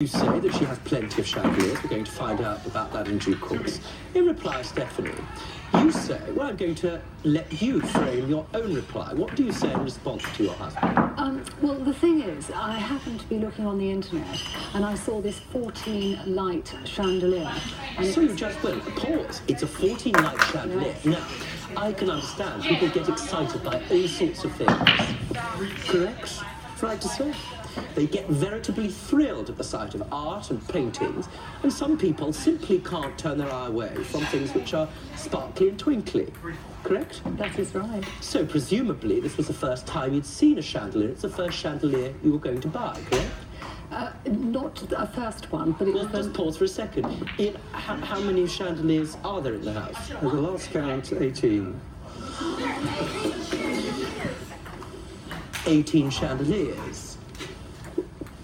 You say that she has plenty of chandeliers. We're going to find out about that in due course. In reply, Stephanie, you say, well, I'm going to let you frame your own reply. What do you say in response to your husband? Well, the thing is, I happened to be looking on the internet and I saw this 14-light chandelier. And So you just went, pause. It's a 14-light chandelier. Yes. Now, I can understand people get excited by all sorts of things. Correct? Right to say? They get veritably thrilled at the sight of art and paintings, and some people simply can't turn their eye away from things which are sparkly and twinkly. Correct? that is right. So presumably this was the first time you'd seen a chandelier. It's the first chandelier you were going to buy, correct? Not a first one, but it Well, was just pause for a second. Ian, how many chandeliers are there in the house? At the last count, 18. 18 chandeliers.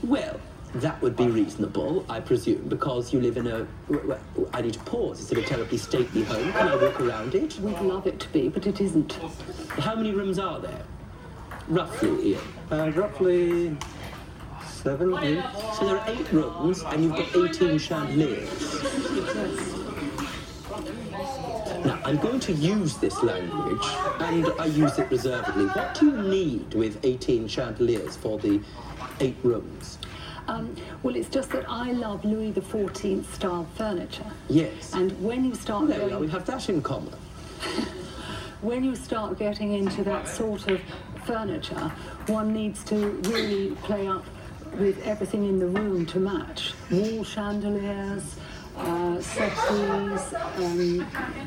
Well, that would be reasonable, I presume, because you live in a... I need to pause. Is it a terribly stately home? Can I walk around it? We'd love it to be, but it isn't. How many rooms are there? Roughly, Ian. Roughly 7, 8. So there are 8 rooms, and you've got 18 chandeliers. Now, I'm going to use this language, and I use it reservedly. What do you need with 18 chandeliers for the 8 rooms? Well, it's just that I love Louis XIV style furniture. Yes. And when you start There we are, we going, have that in common. when you start getting into that sort of furniture, one needs to really play up with everything in the room to match. Wall chandeliers, settees,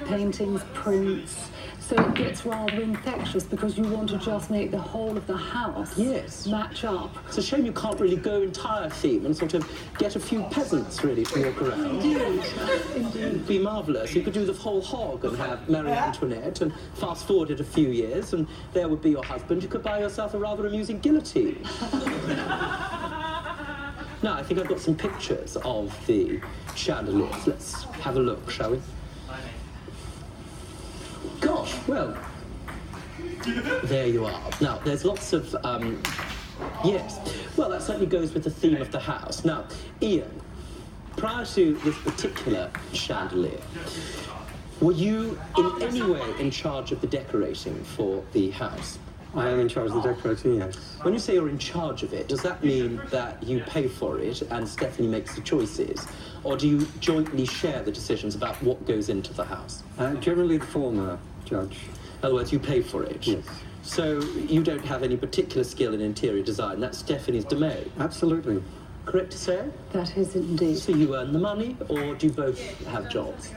paintings, prints. So it gets rather infectious because you want to just make the whole of the house Yes. match up. It's a shame you can't really go entire theme and sort of get a few peasants really to walk around. Indeed. It'd be marvellous. You could do the whole hog and have Marie Antoinette and fast forward it a few years and there would be your husband. You could buy yourself a rather amusing guillotine. Now, I think I've got some pictures of the chandeliers. Let's have a look, shall we? Gosh, well, there you are. Now, there's lots of, yes. Well, that certainly goes with the theme of the house. Now, Ian, prior to this particular chandelier, were you in any way in charge of the decorating for the house? I am in charge of the decorating, yes. When you say you're in charge of it, does that mean that you pay for it and Stephanie makes the choices? Or do you jointly share the decisions about what goes into the house? Generally the former, Judge. In other words, you pay for it? Yes. So you don't have any particular skill in interior design. That's Stephanie's domain. Absolutely. Correct to say? That is indeed. So you earn the money, or do you both have jobs?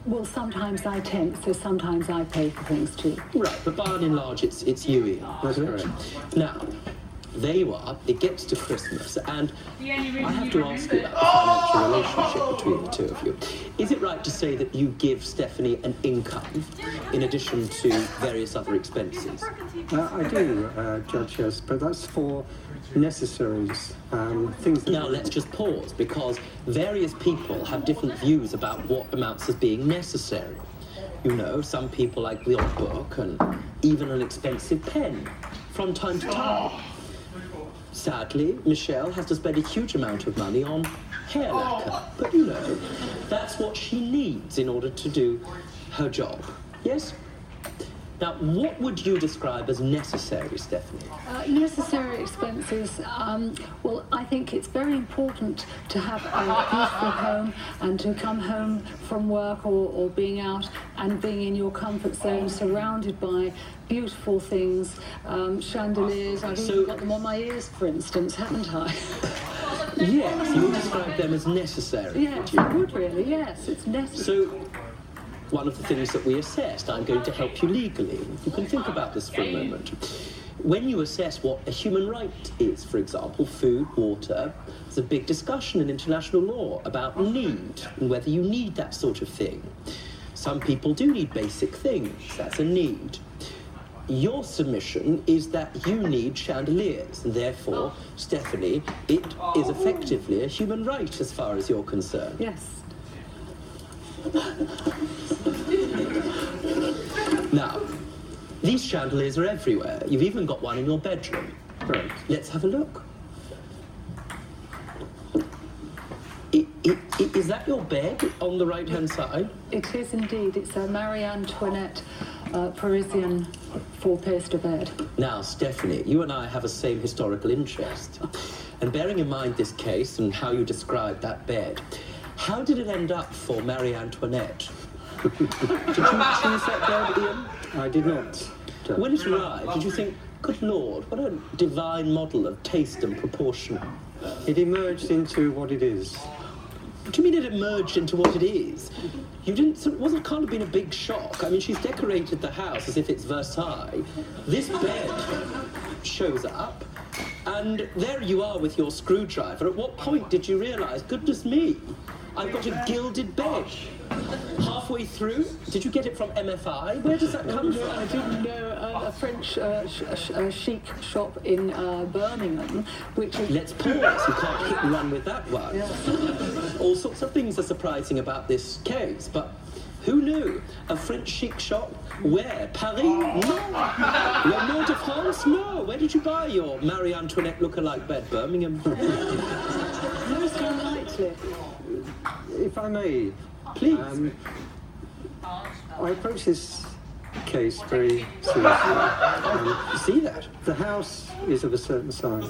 Well, sometimes I tempt, so sometimes I pay for things too. Right, but by and large, it's you, Ian. That's correct? correct. Now, there you are. It gets to Christmas, and I have to ask you about the financial relationship between the two of you. Is it right to say that you give Stephanie an income in addition to various other expenses? I do, Judge, yes, but that's for necessaries, things that... Now let's just pause, because various people have different views about what amounts as being necessary. You know, some people like the odd book and even an expensive pen from time to time. Sadly, Michelle has to spend a huge amount of money on hair lacquer, but you know, that's what she needs in order to do her job. Yes? Now, what would you describe as necessary, Stephanie? Necessary expenses, well, I think it's very important to have a beautiful home and to come home from work or being out and being in your comfort zone surrounded by beautiful things, chandeliers. I've even got them on my ears, for instance, haven't I? Yes, you would describe them as necessary. Yes, would you? I would really, yes, it's necessary. So, one of the things that we assessed, I'm going to help you legally. You can think about this for a moment. When you assess what a human right is, for example, food, water, there's a big discussion in international law about need and whether you need that sort of thing. Some people do need basic things. That's a need. Your submission is that you need chandeliers, and therefore, Stephanie, it is effectively a human right as far as you're concerned. Yes. Now, these chandeliers are everywhere. You've even got one in your bedroom. Correct. Let's have a look. Is that your bed on the right-hand side? It is indeed. It's a Marie Antoinette Parisian four-poster bed. Now, Stephanie, you and I have the same historical interest. And bearing in mind this case and how you described that bed, how did it end up for Marie Antoinette? Did you choose that bed, Ian? I did not. When it arrived, did you think, good Lord, what a divine model of taste and proportion? It emerged into what it is. What do you mean it emerged into what it is? You didn't, it wasn't kind of been a big shock. I mean, she's decorated the house as if it's Versailles. This bed shows up, and there you are with your screwdriver. At what point did you realise, goodness me, I've got a gilded bed? Halfway through? Did you get it from MFI? Where does that come from? I didn't know a French chic shop in Birmingham, which is... Let's pause. You can't hit and run with that one. Yeah. All sorts of things are surprising about this case, but who knew? A French chic shop? Where? Paris? No. Le Nord de France? No. Where did you buy your Marie Antoinette look-alike bed? Birmingham? Most unlikely. If I may, Please. I approach this case very seriously. You see that? The house is of a certain size.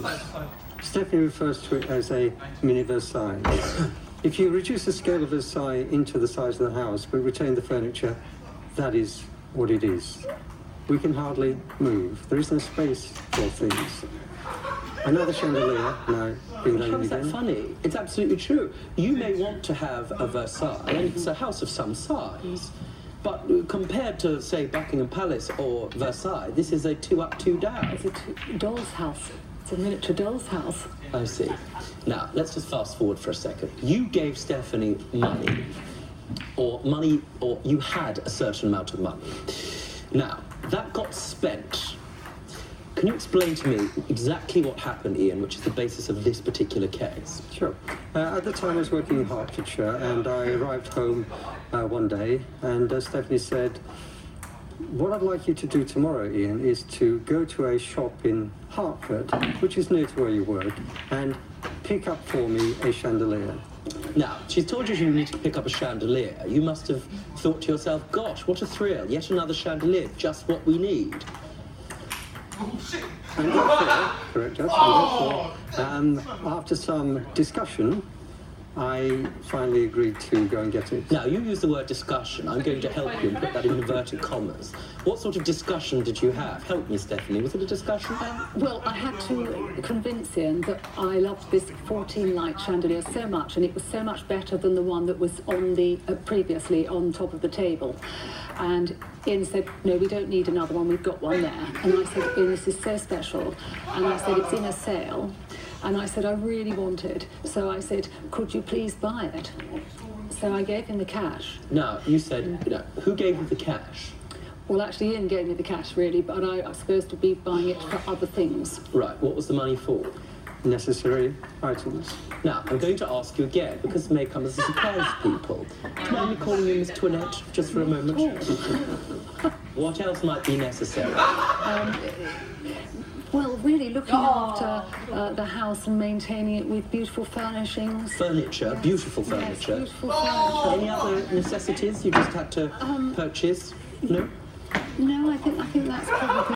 Stephanie refers to it as a mini Versailles. If you reduce the scale of Versailles into the size of the house but retain the furniture, that is what it is. We can hardly move. There is no space for things. Another chandelier, now being How laid is that again. funny? It's absolutely true. You may want to have a Versailles, and it's a house of some size. But compared to, say, Buckingham Palace or Versailles, this is a 2 up, 2 down. It's a doll's house. It's a miniature doll's house. I see. Now, let's just fast forward for a second. You gave Stephanie money, or you had a certain amount of money. Now, that got spent. Can you explain to me exactly what happened, Ian, which is the basis of this particular case? Sure. At the time I was working in Hertfordshire and I arrived home one day and Stephanie said, what I'd like you to do tomorrow, Ian, is to go to a shop in Hertford, which is near to where you work, and pick up for me a chandelier. Now, she's told you need to pick up a chandelier. You must have thought to yourself, gosh, what a thrill, yet another chandelier, just what we need. And therefore, correct, Judge, and therefore, after some discussion, I finally agreed to go and get it. Now, you use the word discussion. I'm going to help you and put that in inverted commas. What sort of discussion did you have? Help me, Stephanie. Was it a discussion? Well, I had to convince Ian that I loved this 14-light chandelier so much, and it was so much better than the one that was on the previously on top of the table. And Ian said, no, we don't need another one, we've got one there. And I said, Ian, this is so special. And I said, it's in a sale. And I said, I really want it. So I said, could you please buy it? So I gave him the cash. Now, you said, who gave you the cash? Well, actually, Ian gave me the cash, really, but I was supposed to be buying it for other things. Right, what was the money for? Necessary items. Now, I'm going to ask you again, because it may come as a surprise to people. Do you mind me calling you Miss Toinette, just for a moment? What else might be necessary? Well, really looking after the house and maintaining it with beautiful furnishings. Furniture, beautiful Yes, furniture. beautiful furniture. Any other necessities you just had to purchase? No? No, I think that's probably